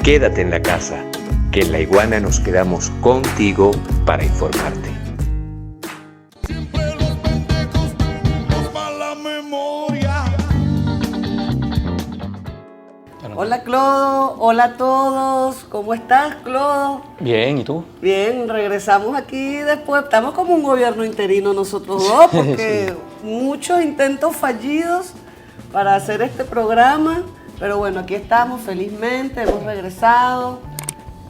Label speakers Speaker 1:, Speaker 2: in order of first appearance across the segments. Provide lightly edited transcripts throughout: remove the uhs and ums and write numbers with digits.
Speaker 1: Quédate en la casa, que en La Iguana nos quedamos contigo para informarte.
Speaker 2: Hola Clodo, hola a todos, ¿cómo estás Clodo?
Speaker 3: Bien, ¿y tú?
Speaker 2: Bien, regresamos aquí después, estamos como un gobierno interino nosotros dos, porque sí. Muchos intentos fallidos para hacer este programa, pero bueno, aquí estamos felizmente, hemos regresado,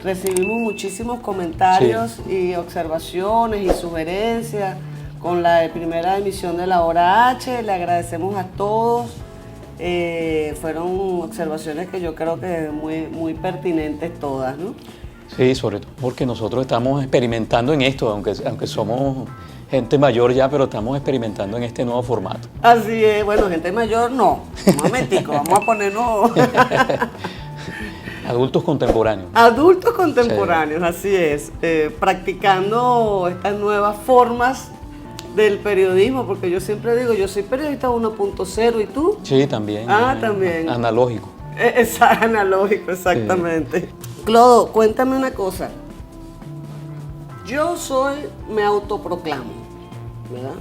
Speaker 2: recibimos muchísimos comentarios y observaciones y sugerencias con la primera emisión de La Hora H, le agradecemos a todos. Fueron observaciones que yo creo que muy pertinentes todas, ¿no?
Speaker 3: Sí, sobre todo porque nosotros estamos experimentando en esto, aunque somos gente mayor ya, pero estamos experimentando en este nuevo formato.
Speaker 2: Así es, bueno, gente mayor no, un momentico, vamos a ponernos...
Speaker 3: Adultos contemporáneos.
Speaker 2: Adultos contemporáneos, sí. Así es, practicando estas nuevas formas del periodismo, porque yo siempre digo, yo soy periodista 1.0, ¿y tú?
Speaker 3: Sí, también.
Speaker 2: También.
Speaker 3: Analógico.
Speaker 2: Analógico, exactamente. Sí. Clodo, cuéntame una cosa. Yo me autoproclamo, ¿verdad?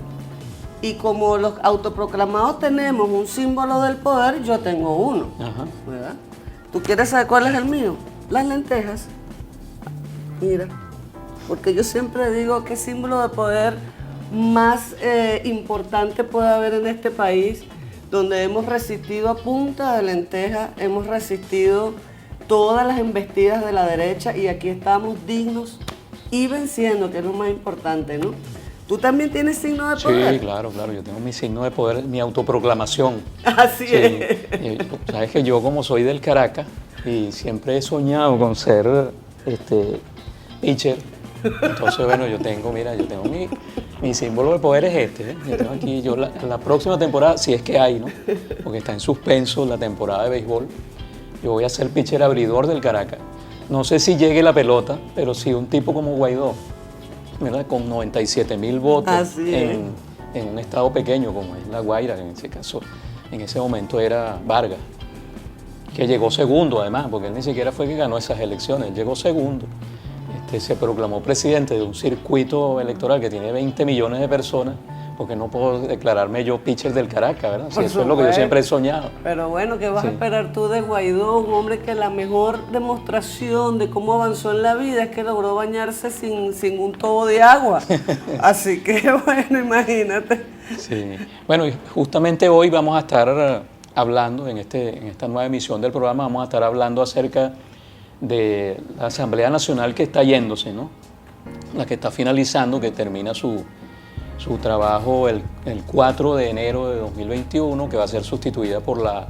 Speaker 2: Y como los autoproclamados tenemos un símbolo del poder, yo tengo uno, ajá, ¿verdad? ¿Tú quieres saber cuál es el mío? Las lentejas. Mira, porque yo siempre digo que símbolo de poder más importante puede haber en este país, donde hemos resistido a punta de lenteja, hemos resistido todas las embestidas de la derecha y aquí estamos dignos y venciendo, que es lo más importante, ¿no? ¿Tú también tienes signo de poder?
Speaker 3: Sí, claro, yo tengo mi signo de poder, mi autoproclamación.
Speaker 2: Así sí. Es.
Speaker 3: Sabes que yo, como soy del Caracas y siempre he soñado con ser pitcher, entonces bueno, yo tengo mi símbolo de poder es Yo tengo aquí, la próxima temporada, si es que hay, ¿no? Porque está en suspenso la temporada de béisbol, yo voy a ser pitcher abridor del Caracas. No sé si llegue la pelota, pero sí un tipo como Guaidó, ¿verdad? Con 97,000 votos en un estado pequeño como es La Guaira, en ese caso, en ese momento era Vargas, que llegó segundo además, porque él ni siquiera fue que ganó esas elecciones, él llegó segundo. Se proclamó presidente de un circuito electoral que tiene 20 millones de personas, porque no puedo declararme yo pitcher del Caracas, ¿verdad? Si eso es lo que yo siempre he soñado.
Speaker 2: Pero bueno, ¿qué vas a esperar tú de Guaidó? Un hombre que la mejor demostración de cómo avanzó en la vida es que logró bañarse sin un tobo de agua. Así que bueno, imagínate.
Speaker 3: Sí. Bueno, justamente hoy vamos a estar hablando, en esta nueva emisión del programa, vamos a estar hablando acerca de la Asamblea Nacional que está yéndose, ¿no? La que está finalizando, que termina su trabajo el 4 de enero de 2021, que va a ser sustituida por la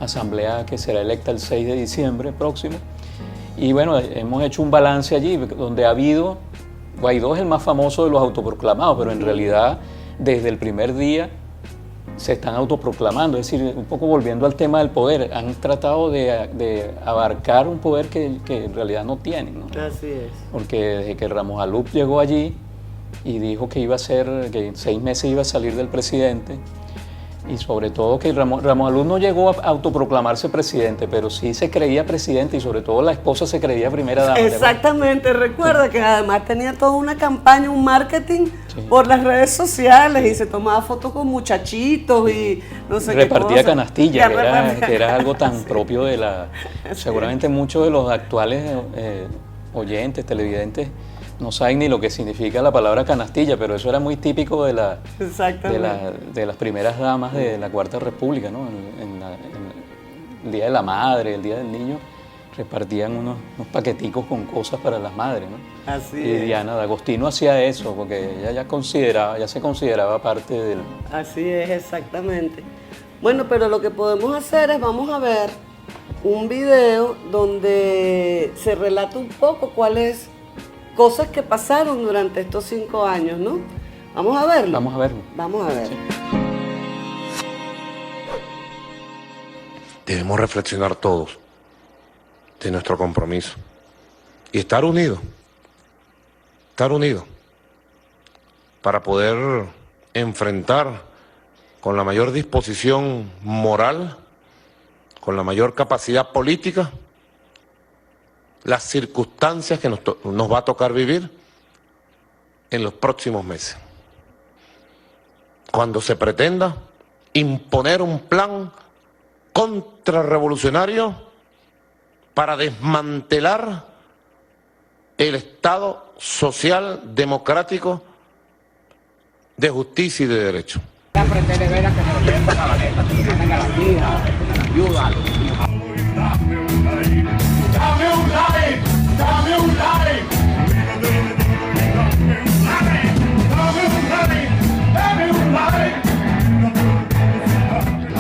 Speaker 3: Asamblea que será electa el 6 de diciembre próximo. Y bueno, hemos hecho un balance allí, donde Guaidó es el más famoso de los autoproclamados, pero en realidad desde el primer día se están autoproclamando, es decir, un poco volviendo al tema del poder, han tratado de abarcar un poder que en realidad no tienen, ¿no?
Speaker 2: Así es.
Speaker 3: Porque desde que Ramos Alup llegó allí y dijo que que en 6 meses iba a salir del presidente, y sobre todo que Ramos Alup no llegó a autoproclamarse presidente, pero sí se creía presidente y sobre todo la esposa se creía primera dama.
Speaker 2: Exactamente, recuerda que además tenía toda una campaña, un marketing por las redes sociales y se tomaba fotos con muchachitos y no sé qué cosa.
Speaker 3: Repartía canastillas, que era algo tan propio de seguramente muchos de los actuales oyentes, televidentes, no saben ni lo que significa la palabra canastilla, pero eso era muy típico de las primeras damas de la Cuarta República, ¿no? En el Día de la Madre, el Día del Niño, repartían unos paqueticos con cosas para las madres, ¿no?
Speaker 2: Así
Speaker 3: y
Speaker 2: es.
Speaker 3: Diana D'Agostino hacía eso, porque ella ya se consideraba parte del...
Speaker 2: Así es, exactamente. Bueno, pero lo que podemos hacer es, vamos a ver un video donde se relata un poco cuáles cosas que pasaron durante estos 5 años, ¿no? Vamos a verlo.
Speaker 3: Vamos a verlo.
Speaker 2: Vamos a verlo.
Speaker 4: Sí. Debemos reflexionar todos de nuestro compromiso y estar unidos para poder enfrentar con la mayor disposición moral, con la mayor capacidad política, las circunstancias que nos va a tocar vivir en los próximos meses, cuando se pretenda imponer un plan contrarrevolucionario para desmantelar el Estado social, democrático, de justicia y de derecho.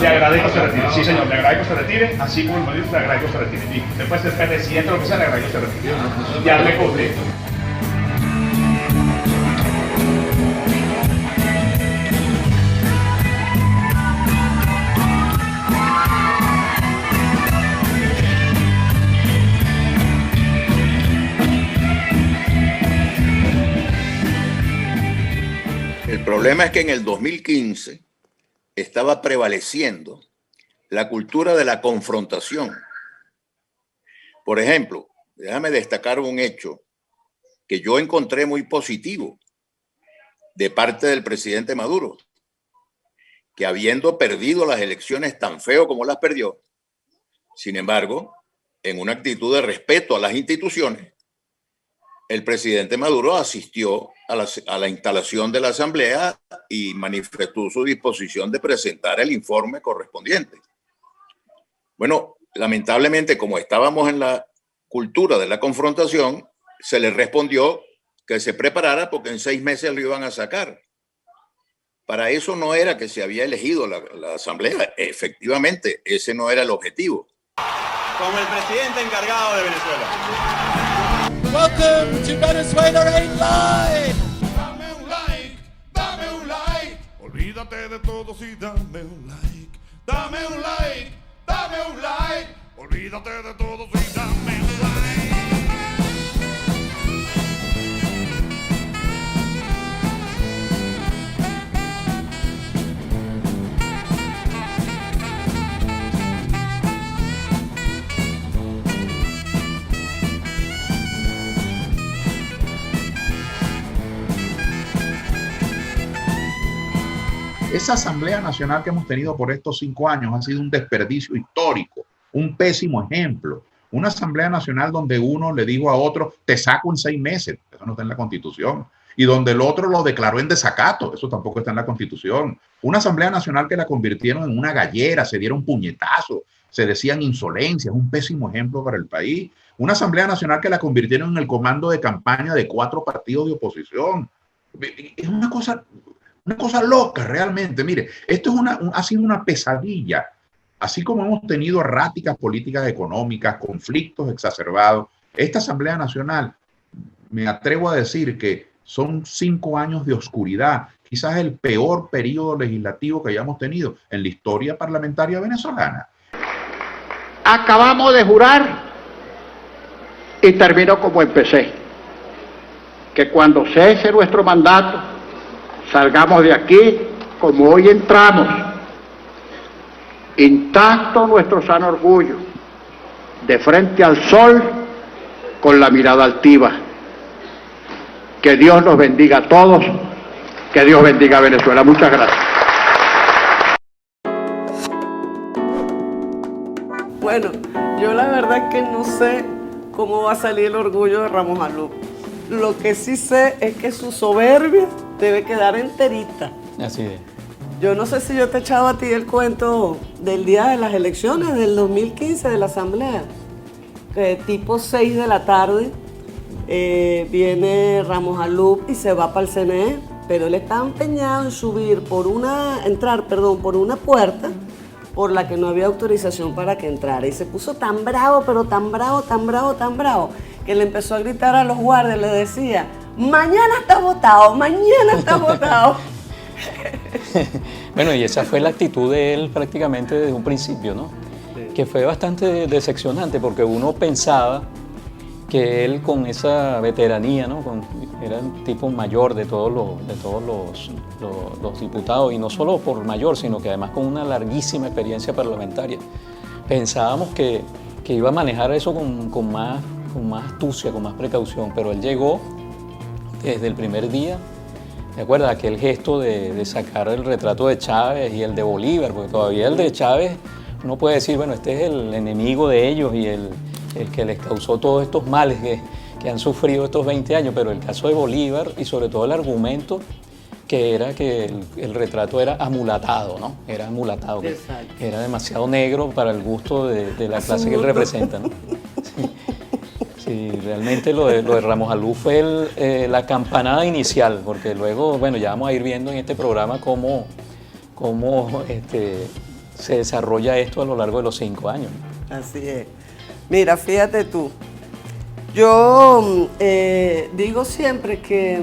Speaker 5: Le agradezco que se retire. Sí, señor, le agradezco que se retire. Así como el marido, le agradezco que se retire. Y después del presidente, lo que sea, le agradezco que se retire. Ya le cumplí.
Speaker 6: El problema es que en el 2015 estaba prevaleciendo la cultura de la confrontación. Por ejemplo, déjame destacar un hecho que yo encontré muy positivo de parte del presidente Maduro, que habiendo perdido las elecciones tan feo como las perdió, sin embargo, en una actitud de respeto a las instituciones, el presidente Maduro asistió a la instalación de la Asamblea y manifestó su disposición de presentar el informe correspondiente. Bueno, lamentablemente, como estábamos en la cultura de la confrontación, se le respondió que se preparara porque en 6 meses lo iban a sacar. Para eso no era que se había elegido la Asamblea. Efectivamente, ese no era el objetivo.
Speaker 7: Como el presidente encargado de Venezuela.
Speaker 8: Welcome to Venezuela Ain't Live.
Speaker 9: Dame un like, dame un like. Olvídate de todo y dame un like. Dame un like, dame un like. Olvídate de todo y dame un like.
Speaker 10: Esa Asamblea Nacional que hemos tenido por estos 5 años ha sido un desperdicio histórico, un pésimo ejemplo. Una Asamblea Nacional donde uno le dijo a otro, te saco en 6 meses, eso no está en la Constitución, y donde el otro lo declaró en desacato, eso tampoco está en la Constitución. Una Asamblea Nacional que la convirtieron en una gallera, se dieron puñetazos, se decían insolencias, un pésimo ejemplo para el país. Una Asamblea Nacional que la convirtieron en el comando de campaña de 4 partidos de oposición. Es una cosa loca realmente. Mire, esto ha sido una pesadilla. Así como hemos tenido erráticas políticas económicas, conflictos exacerbados, esta Asamblea Nacional, me atrevo a decir que son 5 años de oscuridad, quizás el peor periodo legislativo que hayamos tenido en la historia parlamentaria venezolana.
Speaker 11: Acabamos de jurar y termino como empecé, que cuando cese nuestro mandato, salgamos de aquí como hoy entramos, intacto nuestro sano orgullo, de frente al sol, con la mirada altiva. Que Dios nos bendiga a todos, que Dios bendiga a Venezuela. Muchas gracias.
Speaker 2: Bueno, yo la verdad es que no sé cómo va a salir el orgullo de Ramos Alup. Lo que sí sé es que su soberbia debe quedar enterita.
Speaker 3: Así es.
Speaker 2: Yo no sé si yo te he echado a ti el cuento del día de las elecciones del 2015 de la Asamblea. Tipo 6 de la tarde viene Ramos Alup y se va para el CNE, pero él está empeñado en entrar por una puerta por la que no había autorización para que entrara. Y se puso tan bravo, pero tan bravo, que le empezó a gritar a los guardias, le decía, mañana estás votado, mañana estás votado.
Speaker 3: Bueno, y esa fue la actitud de él prácticamente desde un principio, ¿no? Sí. Que fue bastante decepcionante porque uno pensaba que él con esa veteranía, ¿no? Era un tipo mayor de todos los diputados, y no solo por mayor, sino que además con una larguísima experiencia parlamentaria. Pensábamos que iba a manejar eso con con más astucia, con más precaución, pero él llegó desde el primer día. ¿Te acuerdas aquel gesto de sacar el retrato de Chávez y el de Bolívar? Porque todavía el de Chávez, uno puede decir, bueno, este es el enemigo de ellos y el que les causó todos estos males que han sufrido estos 20 años, pero el caso de Bolívar y sobre todo el argumento que era que el retrato era amulatado, ¿no? Era amulatado, que era demasiado negro para el gusto de la clase que él representa, ¿no? Sí. Sí, realmente lo de Ramos Alú fue la campanada inicial, porque luego, bueno, ya vamos a ir viendo en este programa cómo se desarrolla esto a lo largo de los 5 años.
Speaker 2: Así es. Mira, fíjate tú, yo digo siempre que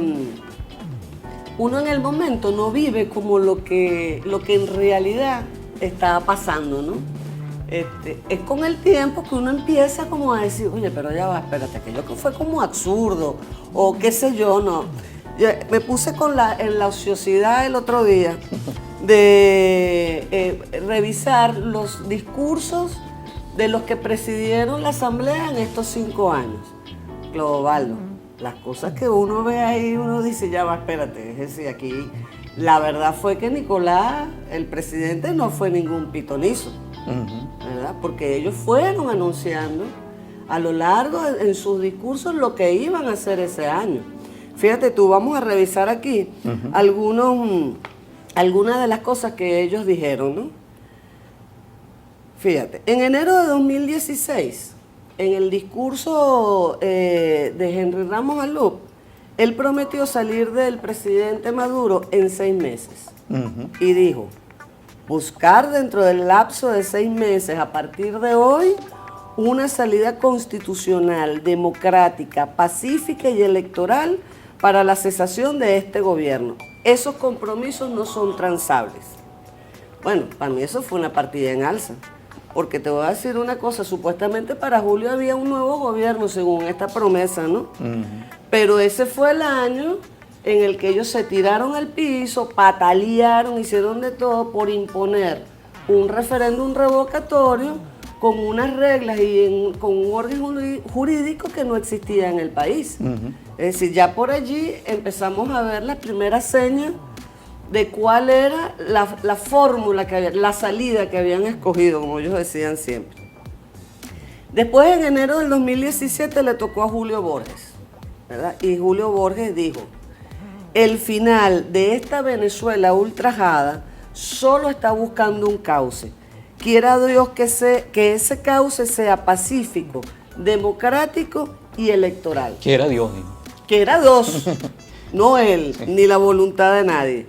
Speaker 2: uno en el momento no vive como lo que en realidad está pasando, ¿no? Es con el tiempo que uno empieza como a decir, oye, pero ya va, espérate, aquello que fue como absurdo, o qué sé yo, no. Yo me puse en la ociosidad el otro día de revisar los discursos de los que presidieron la Asamblea en estos 5 años. Clodovaldo, las cosas que uno ve ahí, uno dice, ya va, espérate, es decir, aquí la verdad fue que Nicolás, el presidente, no fue ningún pitonizo. ¿Verdad? Porque ellos fueron anunciando a lo largo en sus discursos lo que iban a hacer ese año. Fíjate tú, vamos a revisar aquí algunas de las cosas que ellos dijeron, ¿no? Fíjate, en enero de 2016, en el discurso de Henry Ramos Alú, él prometió salir del presidente Maduro en 6 meses. Y dijo, buscar dentro del lapso de 6 meses, a partir de hoy, una salida constitucional, democrática, pacífica y electoral para la cesación de este gobierno. Esos compromisos no son transables. Bueno, para mí eso fue una partida en alza, porque te voy a decir una cosa, supuestamente para julio había un nuevo gobierno según esta promesa, ¿no? Pero ese fue el año en el que ellos se tiraron al piso, patalearon, hicieron de todo por imponer un referéndum revocatorio con unas reglas y con un orden jurídico que no existía en el país. Es decir, ya por allí empezamos a ver las primeras señas de cuál era la fórmula que había, la salida que habían escogido, como ellos decían siempre. Después, en enero del 2017, le tocó a Julio Borges, ¿verdad? Y Julio Borges dijo, el final de esta Venezuela ultrajada solo está buscando un cauce. Quiera Dios que ese cauce sea pacífico, democrático y electoral.
Speaker 3: Quiera Dios.
Speaker 2: Quiera Dios, no él, ni la voluntad de nadie.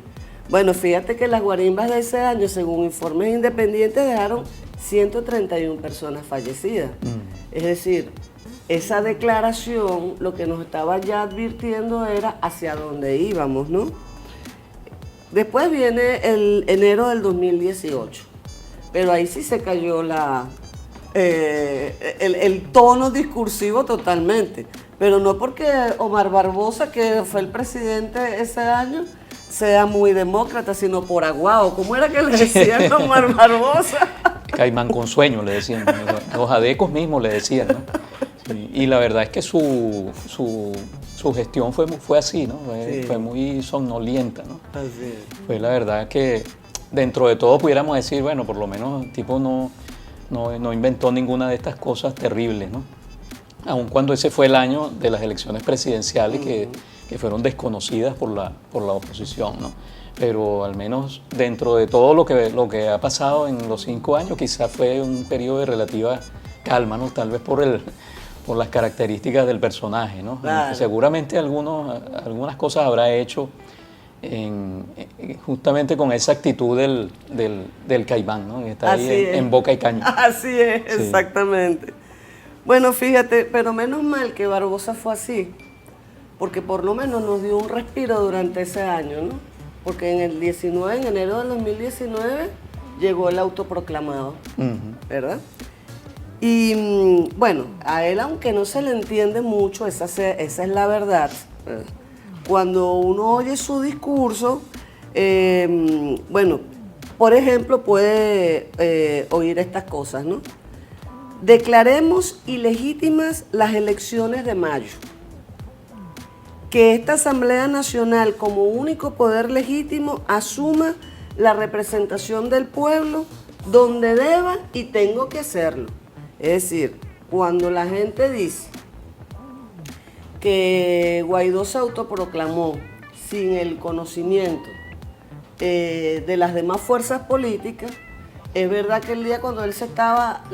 Speaker 2: Bueno, fíjate que las guarimbas de ese año, según informes independientes, dejaron 131 personas fallecidas. Es decir, esa declaración lo que nos estaba ya advirtiendo era hacia dónde íbamos, ¿no? Después viene el enero del 2018, pero ahí sí se cayó el tono discursivo totalmente, pero no porque Omar Barbosa, que fue el presidente ese año, sea muy demócrata, sino por aguao. ¿Cómo era que le decían a Omar Barbosa?
Speaker 3: Caimán con sueño, le decían, ¿no? Los adecos mismos le decían, ¿no? Sí, y la verdad es que su gestión fue así, ¿no? Fue muy somnolienta, ¿no?
Speaker 2: Así es.
Speaker 3: Fue la verdad que dentro de todo pudiéramos decir, bueno, por lo menos el tipo no inventó ninguna de estas cosas terribles, ¿no? Aun cuando ese fue el año de las elecciones presidenciales que fueron desconocidas por la oposición, ¿no? Pero al menos dentro de todo lo que ha pasado en los 5 años, quizás fue un periodo de relativa calma, ¿no? Tal vez por las características del personaje, ¿no?
Speaker 2: Claro.
Speaker 3: Seguramente algunas cosas habrá hecho justamente con esa actitud del caimán, ¿no? Que está ahí en boca y caña.
Speaker 2: Así es,
Speaker 3: Sí.
Speaker 2: exactamente. Bueno, fíjate, pero menos mal que Barbosa fue así, porque por lo menos nos dio un respiro durante ese año, ¿no? Porque en enero del 2019, llegó el autoproclamado, ¿verdad? Y bueno, a él, aunque no se le entiende mucho, esa es la verdad, ¿verdad? Cuando uno oye su discurso, bueno, por ejemplo, puede oír estas cosas, ¿no? declaremos ilegítimas las elecciones de mayo. Que esta Asamblea Nacional, como único poder legítimo, asuma la representación del pueblo donde deba y tengo que hacerlo. Es decir, cuando la gente dice que Guaidó se autoproclamó sin el conocimiento de las demás fuerzas políticas, es verdad que el día cuando él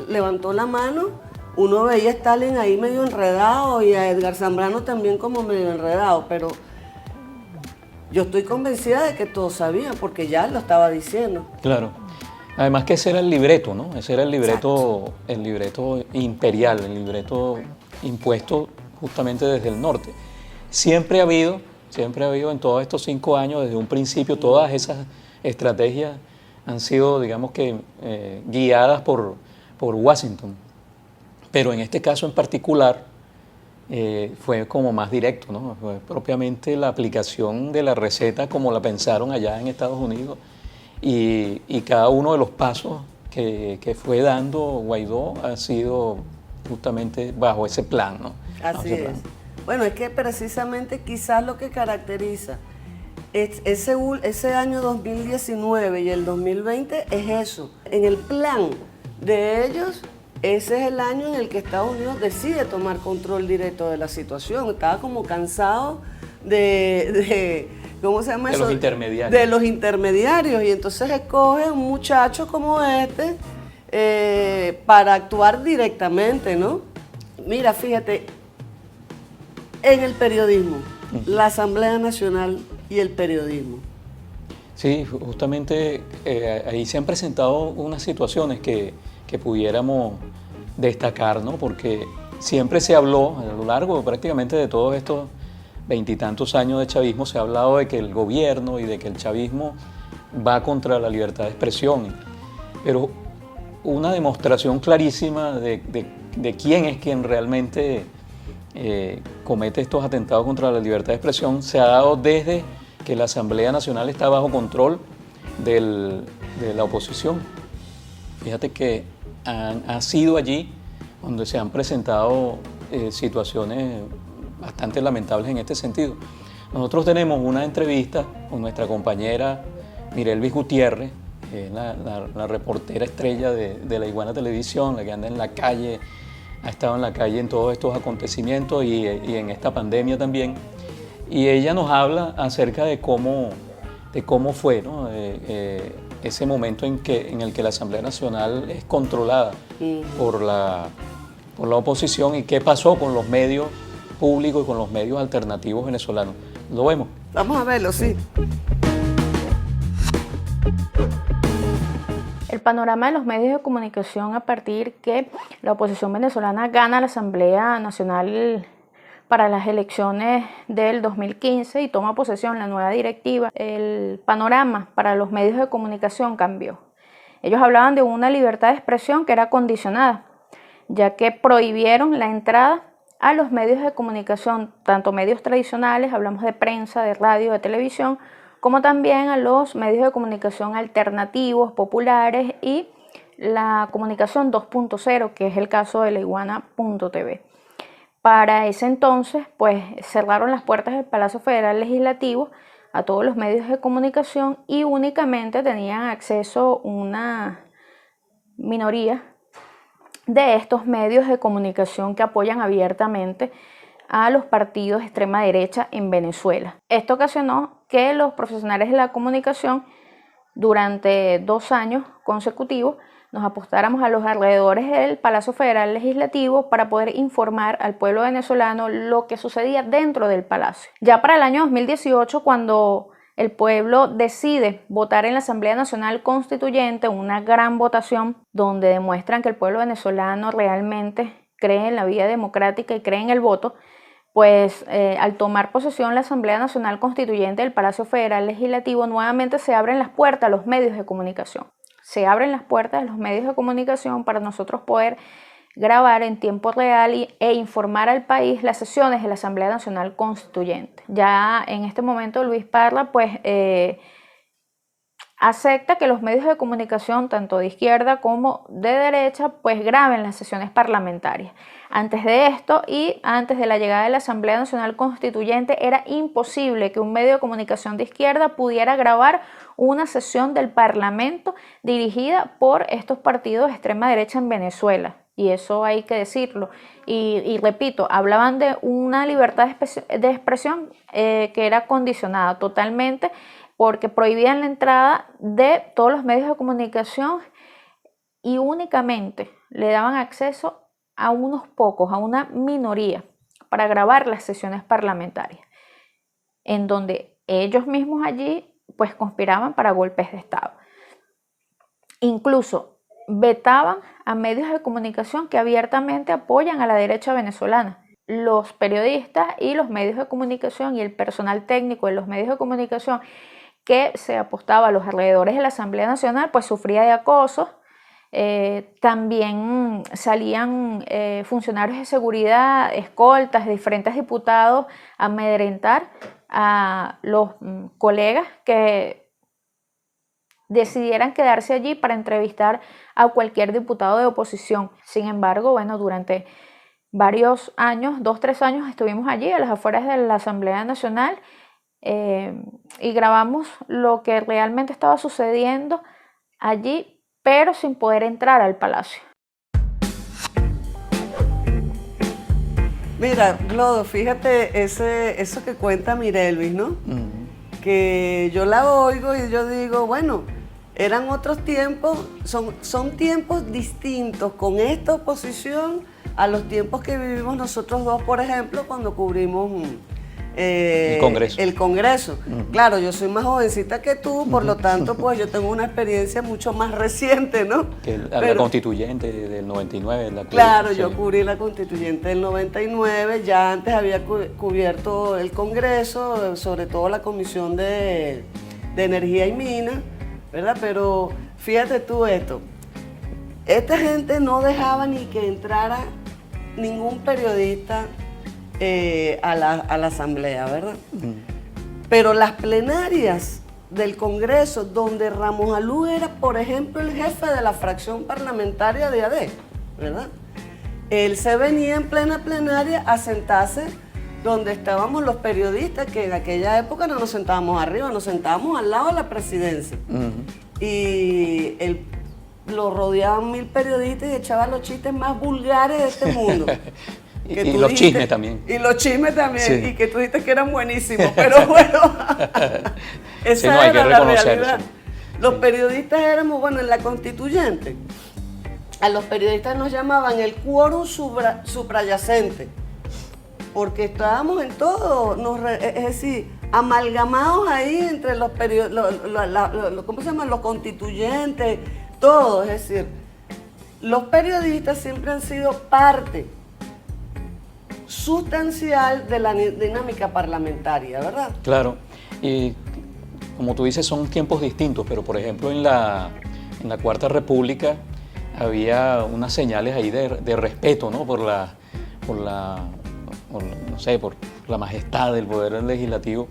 Speaker 2: levantó la mano, uno veía a Stalin ahí medio enredado y a Edgar Zambrano también como medio enredado, pero yo estoy convencida de que todos sabían porque ya lo estaba diciendo.
Speaker 3: Claro. Además que ese era el libreto, ¿no? Ese era el libreto imperial, el libreto impuesto justamente desde el norte. Siempre ha habido en todos estos 5 años, desde un principio, todas esas estrategias han sido, digamos que, guiadas por Washington. Pero en este caso en particular fue como más directo, ¿no? Fue propiamente la aplicación de la receta como la pensaron allá en Estados Unidos y cada uno de los pasos que fue dando Guaidó ha sido justamente bajo ese plan, ¿no?
Speaker 2: Así es. Bueno, es que precisamente quizás lo que caracteriza ese año 2019 y el 2020 es eso. En el plan de ellos, ese es el año en el que Estados Unidos decide tomar control directo de la situación. Estaba como cansado de ¿cómo se llama eso?
Speaker 3: De los intermediarios.
Speaker 2: De los intermediarios. Y entonces escoge un muchacho como este para actuar directamente, ¿no? Mira, fíjate, en el periodismo, la Asamblea Nacional y el periodismo.
Speaker 3: Sí, justamente ahí se han presentado unas situaciones que pudiéramos destacar, ¿no? Porque siempre se habló, a lo largo prácticamente de todos estos 20 y tantos años de chavismo, se ha hablado de que el gobierno y de que el chavismo va contra la libertad de expresión. Pero una demostración clarísima de quién es quien realmente comete estos atentados contra la libertad de expresión se ha dado desde que la Asamblea Nacional está bajo control de la oposición. Fíjate que ha sido allí donde se han presentado situaciones bastante lamentables en este sentido. Nosotros tenemos una entrevista con nuestra compañera Mirelvis Gutiérrez, la reportera estrella de La Iguana Televisión, la que anda en la calle, ha estado en la calle en todos estos acontecimientos y en esta pandemia también. Y ella nos habla acerca de cómo fue, ¿no? Ese momento en el que la Asamblea Nacional es controlada por la oposición y qué pasó con los medios públicos y con los medios alternativos venezolanos. ¿Lo vemos?
Speaker 2: Vamos a verlo, sí.
Speaker 12: El panorama de los medios de comunicación a partir que la oposición venezolana gana la Asamblea Nacional para las elecciones del 2015 y toma posesión la nueva directiva, el panorama para los medios de comunicación cambió. Ellos hablaban de una libertad de expresión que era condicionada, ya que prohibieron la entrada a los medios de comunicación, tanto medios tradicionales, hablamos de prensa, de radio, de televisión, como también a los medios de comunicación alternativos, populares y la comunicación 2.0, que es el caso de laiguana.tv. Para ese entonces, pues cerraron las puertas del Palacio Federal Legislativo a todos los medios de comunicación y únicamente tenían acceso una minoría de estos medios de comunicación que apoyan abiertamente a los partidos de extrema derecha en Venezuela. Esto ocasionó que los profesionales de la comunicación durante 2 años consecutivos nos apostáramos a los alrededores del Palacio Federal Legislativo para poder informar al pueblo venezolano lo que sucedía dentro del palacio. Ya para el año 2018, cuando el pueblo decide votar en la Asamblea Nacional Constituyente, una gran votación donde demuestran que el pueblo venezolano realmente cree en la vía democrática y cree en el voto, pues al tomar posesión la Asamblea Nacional Constituyente del Palacio Federal Legislativo, nuevamente se abren las puertas a los medios de comunicación. Se abren las puertas a los medios de comunicación para nosotros poder grabar en tiempo real e informar al país las sesiones de la Asamblea Nacional Constituyente. Ya en este momento Luis Parra pues acepta que los medios de comunicación, tanto de izquierda como de derecha, pues graben las sesiones parlamentarias. Antes de esto y antes de la llegada de la Asamblea Nacional Constituyente era imposible que un medio de comunicación de izquierda pudiera grabar una sesión del Parlamento dirigida por estos partidos de extrema derecha en Venezuela. Y eso hay que decirlo. Y repito, hablaban de una libertad de expresión que era condicionada totalmente porque prohibían la entrada de todos los medios de comunicación y únicamente le daban acceso a unos pocos, a una minoría, para grabar las sesiones parlamentarias, en donde ellos mismos allí pues conspiraban para golpes de Estado. Incluso vetaban a medios de comunicación que abiertamente apoyan a la derecha venezolana. Los periodistas y los medios de comunicación y el personal técnico de los medios de comunicación que se apostaba a los alrededores de la Asamblea Nacional, pues sufría de acoso. También salían funcionarios de seguridad, escoltas de diferentes diputados a amedrentar a los colegas que decidieran quedarse allí para entrevistar a cualquier diputado de oposición. Sin embargo, bueno, durante varios años, 2-3 años, estuvimos allí a las afueras de la Asamblea Nacional y grabamos lo que realmente estaba sucediendo allí, pero sin poder entrar al palacio.
Speaker 2: Mira, Glodo, fíjate eso que cuenta Mirelvis, ¿no? Que yo la oigo y yo digo, bueno, eran otros tiempos, son tiempos distintos con esta oposición a los tiempos que vivimos nosotros dos, por ejemplo, cuando cubrimos el Congreso. Claro, yo soy más jovencita que tú, por lo tanto, pues yo tengo una experiencia mucho más reciente, ¿no?
Speaker 3: La constituyente del 99.
Speaker 2: Claro, yo cubrí la constituyente del 99, ya antes había cubierto el Congreso, sobre todo la Comisión de Energía y Minas, ¿verdad? Pero fíjate tú esto, esta gente no dejaba ni que entrara ningún periodista a la asamblea, ¿verdad? Pero las plenarias del Congreso, donde Ramos Alú era, por ejemplo, el jefe de la fracción parlamentaria de AD, ¿verdad? Él se venía en plena plenaria a sentarse donde estábamos los periodistas, que en aquella época no nos sentábamos arriba, nos sentábamos al lado de la presidencia. Y él lo rodeaban 1000 periodistas y echaban los chistes más vulgares de este mundo.
Speaker 3: Y los chismes también.
Speaker 2: Y los chismes también, sí. Y que tú dijiste que eran buenísimos, pero bueno, esa era la realidad. Los periodistas éramos, bueno, en la constituyente, a los periodistas nos llamaban el quórum suprayacente, porque estábamos en todo, es decir, amalgamados ahí entre los ¿cómo se llaman? Los constituyentes, todo, es decir, los periodistas siempre han sido parte sustancial de la dinámica parlamentaria, ¿verdad?
Speaker 3: Claro, y como tú dices, son tiempos distintos, pero por ejemplo en la Cuarta República había unas señales ahí de respeto, ¿no? por la majestad del poder legislativo.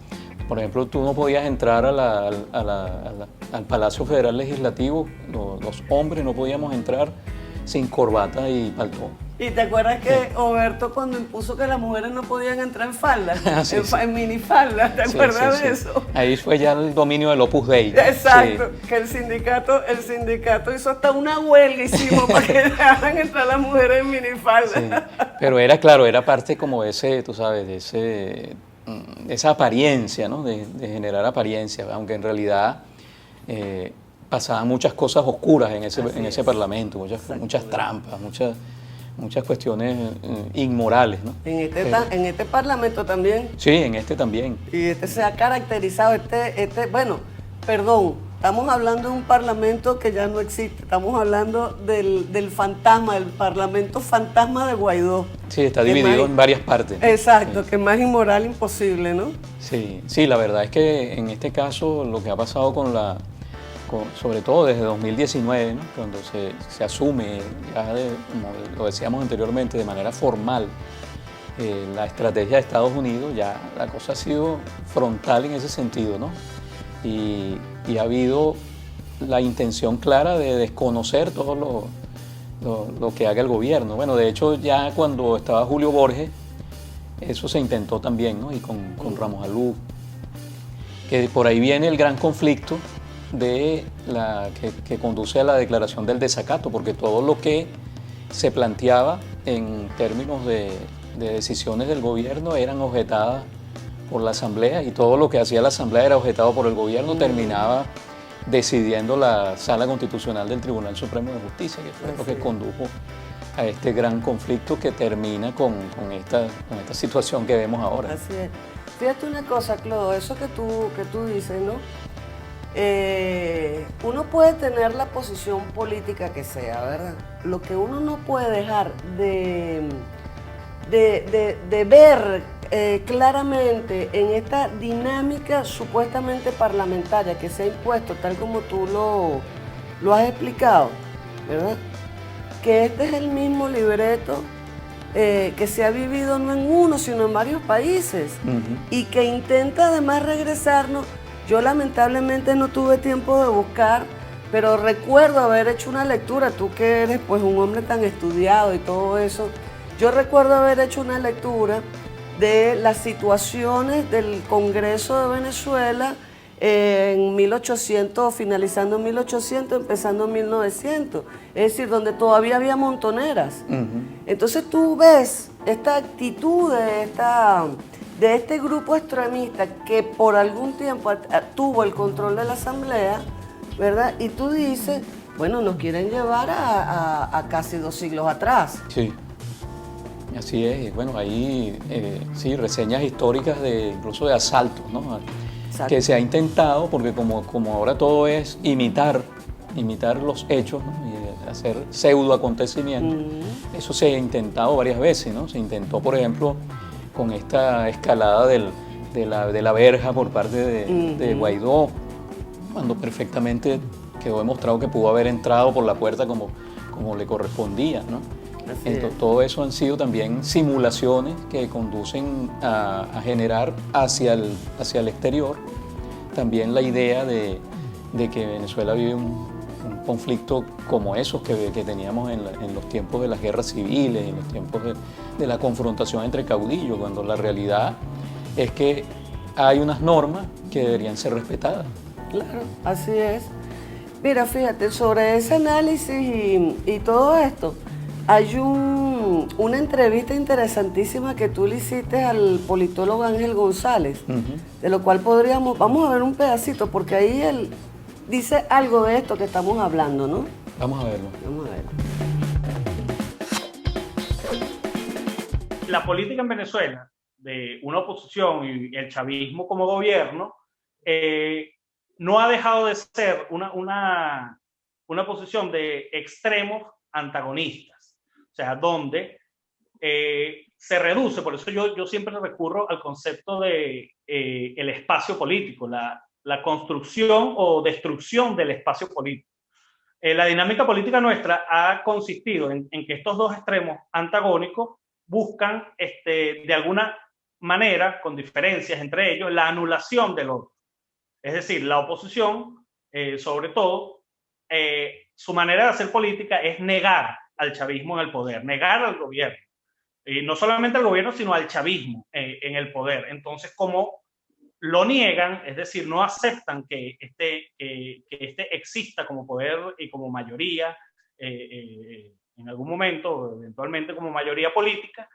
Speaker 3: Por ejemplo, tú no podías entrar al Palacio Federal Legislativo, los hombres no podíamos entrar sin corbata y paltón.
Speaker 2: ¿Y te acuerdas que Oberto cuando impuso que las mujeres no podían entrar en falda, en minifalda, ¿te acuerdas de eso?
Speaker 3: Ahí fue ya el dominio del Opus Dei.
Speaker 2: Exacto, que el sindicato hizo hasta una huelga, hicimos para que dejaran entrar las mujeres en minifalda.
Speaker 3: Sí. Pero era parte como ese, tú sabes, de esa apariencia, ¿no? De generar apariencia, aunque en realidad pasaban muchas cosas oscuras en ese parlamento, muchas trampas, muchas cuestiones inmorales, ¿no?
Speaker 2: En este parlamento también.
Speaker 3: Sí, en este también.
Speaker 2: Y se ha caracterizado, bueno, perdón, estamos hablando de un parlamento que ya no existe, estamos hablando del fantasma, del parlamento fantasma de Guaidó.
Speaker 3: Sí, está dividido en varias partes.
Speaker 2: Exacto, que es más inmoral imposible, ¿no?
Speaker 3: Sí, la verdad es que en este caso lo que ha pasado sobre todo desde 2019, ¿no? Cuando se asume, ya como lo decíamos anteriormente, de manera formal, la estrategia de Estados Unidos, ya la cosa ha sido frontal en ese sentido, ¿no? Y ha habido la intención clara de desconocer todo lo que haga el gobierno. Bueno, de hecho, ya cuando estaba Julio Borges, eso se intentó también, ¿no? Y con Ramos Alú, que por ahí viene el gran conflicto que conduce a la declaración del desacato, porque todo lo que se planteaba en términos de decisiones del gobierno eran objetadas por la Asamblea, y todo lo que hacía la Asamblea era objetado por el gobierno, terminaba decidiendo la Sala Constitucional del Tribunal Supremo de Justicia, que fue lo que condujo a este gran conflicto que termina con esta situación que vemos ahora.
Speaker 2: Así es. Fíjate una cosa, Clodo, eso que tú dices, ¿no? Uno puede tener la posición política que sea, ¿verdad? Lo que uno no puede dejar de ver claramente en esta dinámica supuestamente parlamentaria que se ha impuesto, tal como tú lo has explicado, ¿verdad? Que este es el mismo libreto que se ha vivido no en uno, sino en varios países, y que intenta además regresarnos. Yo lamentablemente no tuve tiempo de buscar, pero recuerdo haber hecho una lectura, tú que eres pues un hombre tan estudiado y todo eso, yo recuerdo haber hecho una lectura de las situaciones del Congreso de Venezuela en 1800, finalizando en 1800, empezando en 1900, es decir, donde todavía había montoneras. Entonces tú ves esta actitud de este grupo extremista que por algún tiempo tuvo el control de la Asamblea, ¿verdad? Y tú dices, bueno, nos quieren llevar a casi 2 siglos atrás.
Speaker 3: Sí, así es. Bueno, ahí sí, reseñas históricas incluso de asaltos, ¿no? Exacto. Que se ha intentado, porque como ahora todo es imitar los hechos, ¿no? Y hacer pseudo acontecimientos, eso se ha intentado varias veces, ¿no? Se intentó, por ejemplo, con esta escalada de la verja por parte de Guaidó, cuando perfectamente quedó demostrado que pudo haber entrado por la puerta como le correspondía, ¿no? Entonces, todo eso han sido también simulaciones que conducen a generar hacia el exterior también la idea de que Venezuela vive un conflicto como esos que teníamos en los tiempos de las guerras civiles, en los tiempos de la confrontación entre caudillos, cuando la realidad es que hay unas normas que deberían ser respetadas.
Speaker 2: Claro, así es. Mira, fíjate, sobre ese análisis y todo esto, hay una entrevista interesantísima que tú le hiciste al politólogo Ángel González, de lo cual vamos a ver un pedacito, porque ahí él dice algo de esto que estamos hablando, ¿no?
Speaker 3: Vamos a verlo.
Speaker 2: Vamos a verlo.
Speaker 5: La política en Venezuela, de una oposición y el chavismo como gobierno, no ha dejado de ser una posición de extremos antagonistas. O sea, donde se reduce, por eso yo siempre recurro al concepto de el espacio político, la construcción o destrucción del espacio político. La dinámica política nuestra ha consistido en que estos dos extremos antagónicos buscan, de alguna manera, con diferencias entre ellos, la anulación del otro. Es decir, la oposición, sobre todo, su manera de hacer política es negar al chavismo en el poder, negar al gobierno. Y no solamente al gobierno, sino al chavismo en el poder. Entonces, como lo niegan, es decir, no aceptan que este exista como poder y como mayoría, en algún momento, eventualmente como mayoría política,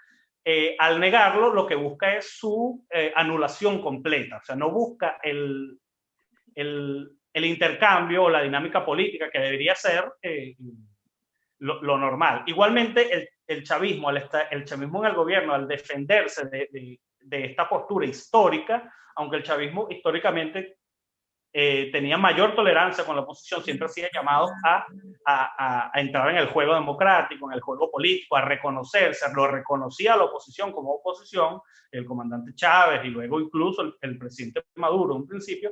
Speaker 5: al negarlo, lo que busca es su anulación completa. O sea, no busca el intercambio o la dinámica política que debería ser lo normal. Igualmente, el chavismo en el gobierno, al defenderse de esta postura histórica, aunque el chavismo históricamente tenía mayor tolerancia con la oposición, siempre hacía llamados a entrar en el juego democrático, en el juego político, a reconocerse, lo reconocía a la oposición como oposición, el comandante Chávez y luego incluso el presidente Maduro en un principio.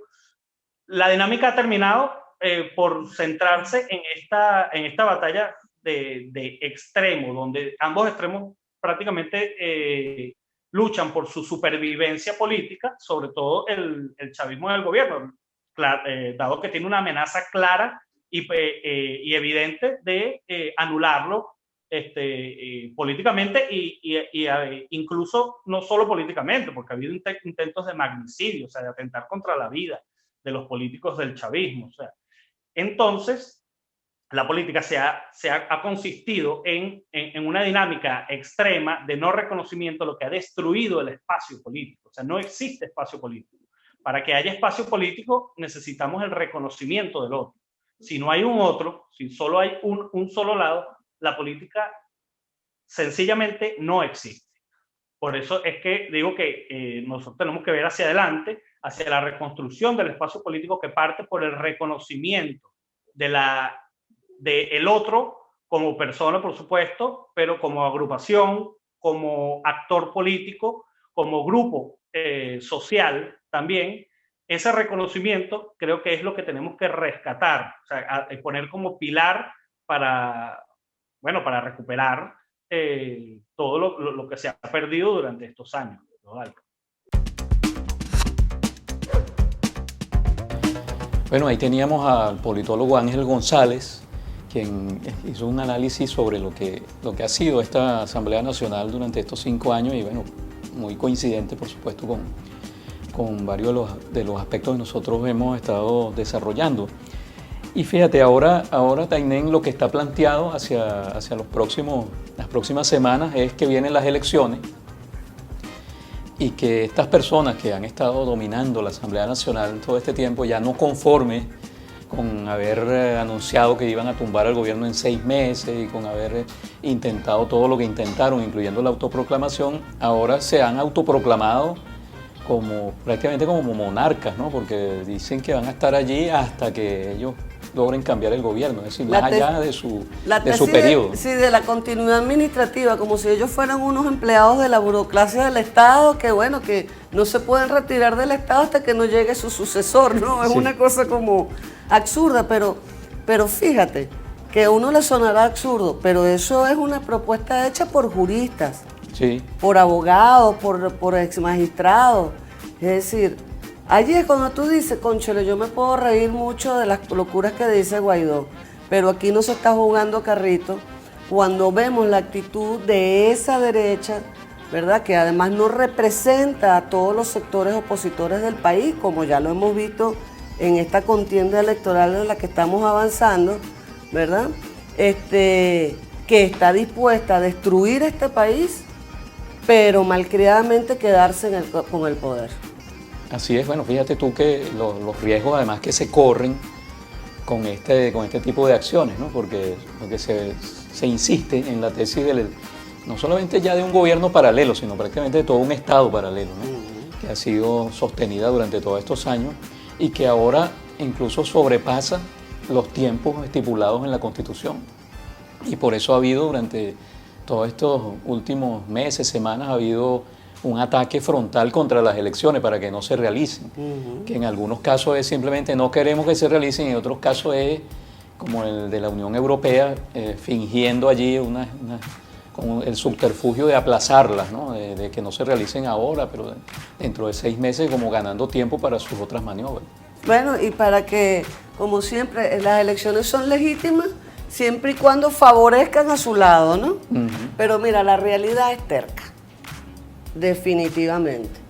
Speaker 5: La dinámica ha terminado por centrarse en esta batalla de extremo, donde ambos extremos prácticamente luchan por su supervivencia política, sobre todo el chavismo en el gobierno. dado que tiene una amenaza clara y evidente de anularlo políticamente incluso no solo políticamente, porque ha habido intentos de magnicidio, o sea, de atentar contra la vida de los políticos del chavismo. O sea, entonces, la política ha consistido en una dinámica extrema de no reconocimiento, lo que ha destruido el espacio político. O sea, no existe espacio político. Para que haya espacio político necesitamos el reconocimiento del otro. Si no hay un otro, si solo hay un solo lado, la política sencillamente no existe. Por eso es que digo que nosotros tenemos que ver hacia adelante, hacia la reconstrucción del espacio político que parte por el reconocimiento del otro como persona, por supuesto, pero como agrupación, como actor político, como grupo social también. Ese reconocimiento creo que es lo que tenemos que rescatar, o sea, poner como pilar para recuperar todo lo que se ha perdido durante estos años.
Speaker 3: Bueno, ahí teníamos al politólogo Ángel González, quien hizo un análisis sobre lo que ha sido esta Asamblea Nacional durante estos 5 años y bueno, muy coincidente, por supuesto, con varios de los aspectos que nosotros hemos estado desarrollando. Y fíjate, ahora Tainén, lo que está planteado hacia las próximas semanas es que vienen las elecciones y que estas personas que han estado dominando la Asamblea Nacional todo este tiempo, ya no conformes con haber anunciado que iban a tumbar al gobierno en 6 meses y con haber intentado todo lo que intentaron, incluyendo la autoproclamación, ahora se han autoproclamado prácticamente como monarcas, ¿no? Porque dicen que van a estar allí hasta que ellos logren cambiar el gobierno, es decir, más allá de su periodo.
Speaker 2: Sí, de la continuidad administrativa, como si ellos fueran unos empleados de la burocracia del Estado, que bueno, que no se pueden retirar del Estado hasta que no llegue su sucesor, ¿no? Es una cosa como absurda, pero fíjate, que a uno le sonará absurdo, pero eso es una propuesta hecha por juristas,
Speaker 3: sí,
Speaker 2: por abogados, por exmagistrados, es decir, allí es cuando tú dices, cónchale, yo me puedo reír mucho de las locuras que dice Guaidó, pero aquí no se está jugando carrito cuando vemos la actitud de esa derecha, ¿verdad? Que además no representa a todos los sectores opositores del país, como ya lo hemos visto en esta contienda electoral en la que estamos avanzando, ¿verdad? Que está dispuesta a destruir este país, pero malcriadamente quedarse con el poder.
Speaker 3: Así es, bueno, fíjate tú que los riesgos además que se corren con este tipo de acciones, ¿no? Porque se insiste en la tesis no solamente ya de un gobierno paralelo, sino prácticamente de todo un Estado paralelo, ¿no? Que ha sido sostenida durante todos estos años y que ahora incluso sobrepasa los tiempos estipulados en la Constitución. Y por eso ha habido durante todos estos últimos meses, semanas, ha habido un ataque frontal contra las elecciones para que no se realicen, que en algunos casos es simplemente no queremos que se realicen y en otros casos es como el de la Unión Europea, fingiendo allí como el subterfugio de aplazarlas, ¿no? De que no se realicen ahora, pero dentro de 6 meses como ganando tiempo para sus otras maniobras.
Speaker 2: Bueno, y para que, como siempre, las elecciones son legítimas siempre y cuando favorezcan a su lado, ¿no? Pero mira, la realidad es terca. Definitivamente.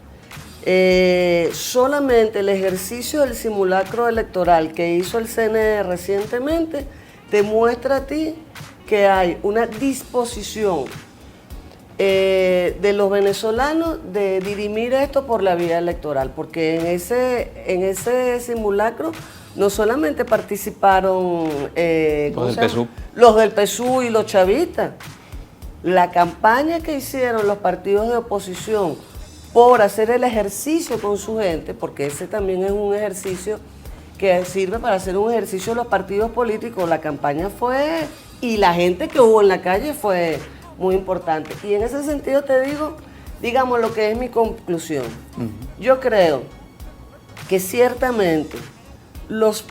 Speaker 2: Solamente el ejercicio del simulacro electoral que hizo el CNE recientemente te muestra a ti que hay una disposición de los venezolanos de dirimir esto por la vía electoral, porque en ese simulacro no solamente participaron los del PSUV y los chavistas. La campaña que hicieron los partidos de oposición por hacer el ejercicio con su gente, porque ese también es un ejercicio que sirve para hacer un ejercicio de los partidos políticos, la campaña fue, y la gente que hubo en la calle fue muy importante. Y en ese sentido te digo, digamos lo que es mi conclusión. Yo creo que ciertamente los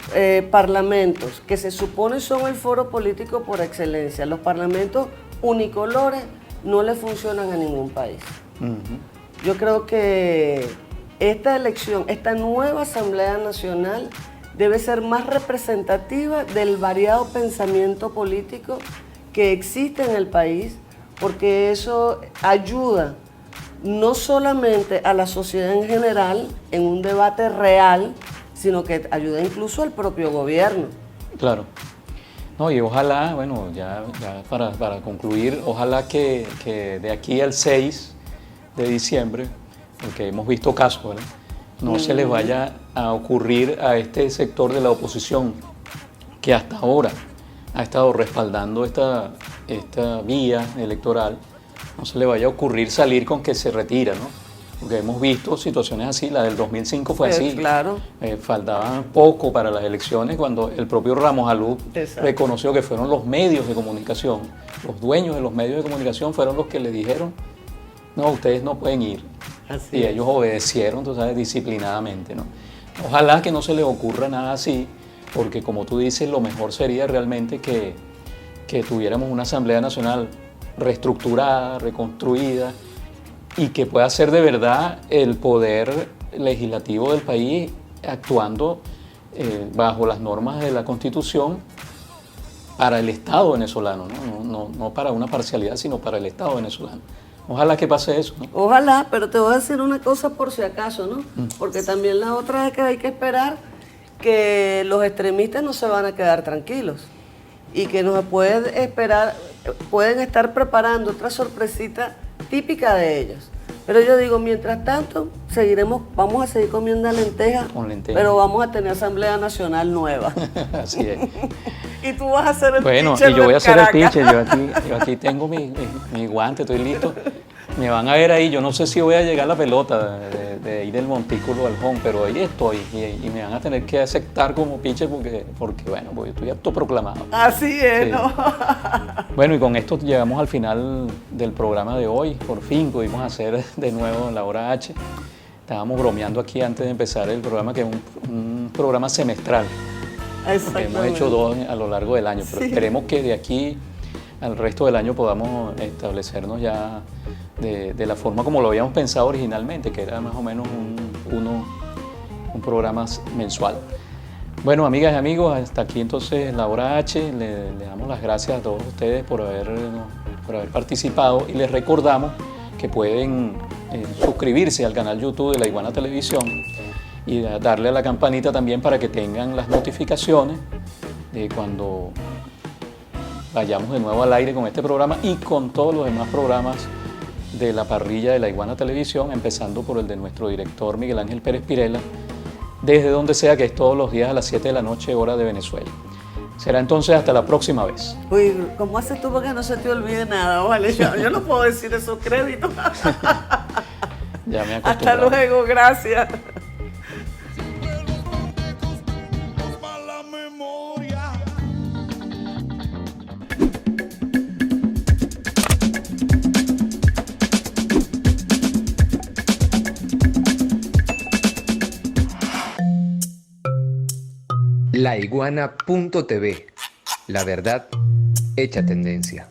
Speaker 2: parlamentos, que se supone son el foro político por excelencia, los parlamentos unicolores no le funcionan a ningún país. Yo creo que esta elección, esta nueva Asamblea Nacional debe ser más representativa del variado pensamiento político que existe en el país, porque eso ayuda no solamente a la sociedad en general en un debate real, sino que ayuda incluso al propio gobierno.
Speaker 3: Claro. No, y ojalá, bueno, ya para concluir, ojalá que de aquí al 6 de diciembre, porque hemos visto casos, ¿verdad?, no se les vaya a ocurrir a este sector de la oposición que hasta ahora ha estado respaldando esta vía electoral, no se le vaya a ocurrir salir con que se retira, ¿no? Porque hemos visto situaciones así, la del 2005 fue así.
Speaker 2: Claro.
Speaker 3: Faltaba poco para las elecciones cuando el propio Ramos Alú
Speaker 2: Exacto.
Speaker 3: reconoció que fueron los medios de comunicación, los dueños de los medios de comunicación fueron los que le dijeron, no, ustedes no pueden ir.
Speaker 2: Así
Speaker 3: y
Speaker 2: es.
Speaker 3: ellos obedecieron, tú sabes, disciplinadamente, ¿no? Ojalá que no se les ocurra nada así, porque como tú dices, lo mejor sería realmente que tuviéramos una Asamblea Nacional reestructurada, reconstruida, y que pueda ser de verdad el poder legislativo del país actuando bajo las normas de la Constitución para el Estado venezolano, ¿no? No para una parcialidad, sino para el Estado venezolano. Ojalá que pase eso, ¿no?
Speaker 2: Ojalá, pero te voy a decir una cosa por si acaso, ¿no? Porque también la otra es que hay que esperar que los extremistas no se van a quedar tranquilos y que nos pueden estar preparando otra sorpresita típica de ellos. Pero yo digo, mientras tanto, vamos a seguir comiendo lentejas, pero vamos a tener Asamblea Nacional nueva.
Speaker 3: Así es.
Speaker 2: Y tú vas a ser el
Speaker 3: pitcher. Bueno, y yo voy a ser el pitcher. Yo aquí tengo mi guante, estoy listo. Me van a ver ahí, yo no sé si voy a llegar a la pelota de ir del montículo al home, pero ahí estoy y me van a tener que aceptar como pitcher porque bueno, pues yo estoy autoproclamado.
Speaker 2: Así es,
Speaker 3: sí.
Speaker 2: ¿no?
Speaker 3: Bueno, y con esto llegamos al final del programa de hoy. Por fin pudimos hacer de nuevo la hora H. Estábamos bromeando aquí antes de empezar el programa, que es un programa semestral. Hemos hecho 2 a lo largo del año, pero sí, esperemos que de aquí al resto del año podamos establecernos ya de la forma como lo habíamos pensado originalmente, que era más o menos un programa mensual. Bueno, amigas y amigos, hasta aquí entonces la hora H. Le damos las gracias a todos ustedes por haber participado y les recordamos que pueden suscribirse al canal YouTube de La Iguana Televisión y darle a la campanita también para que tengan las notificaciones de cuando vayamos de nuevo al aire con este programa y con todos los demás programas de la parrilla de La Iguana Televisión, empezando por el de nuestro director Miguel Ángel Pérez Pirela, desde donde sea, que es todos los días a las 7 de la noche, hora de Venezuela. Será entonces hasta la próxima vez.
Speaker 2: Uy, ¿cómo haces tú para que no se te olvide nada? Vale, yo no puedo decir esos créditos.
Speaker 3: Ya me acostumbré.
Speaker 2: Hasta luego, gracias.
Speaker 1: Laiguana.tv. La verdad hecha tendencia.